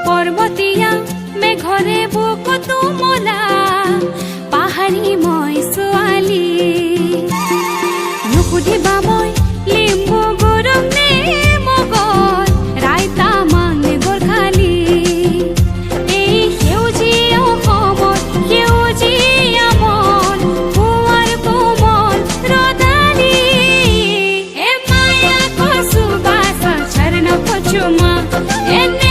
Parvatiya Meghare book तुमला पाहाड़ी मैं सुआली नुकुधिबा मैं लिम्बु गरम ने मगर रायता मांगे गोरखाली এই সেউজীয়া সময় সেউজীয়া মন কুয়ার কোমল রদালি এ মায়া কসু বাসা চরণ পচুমা এনে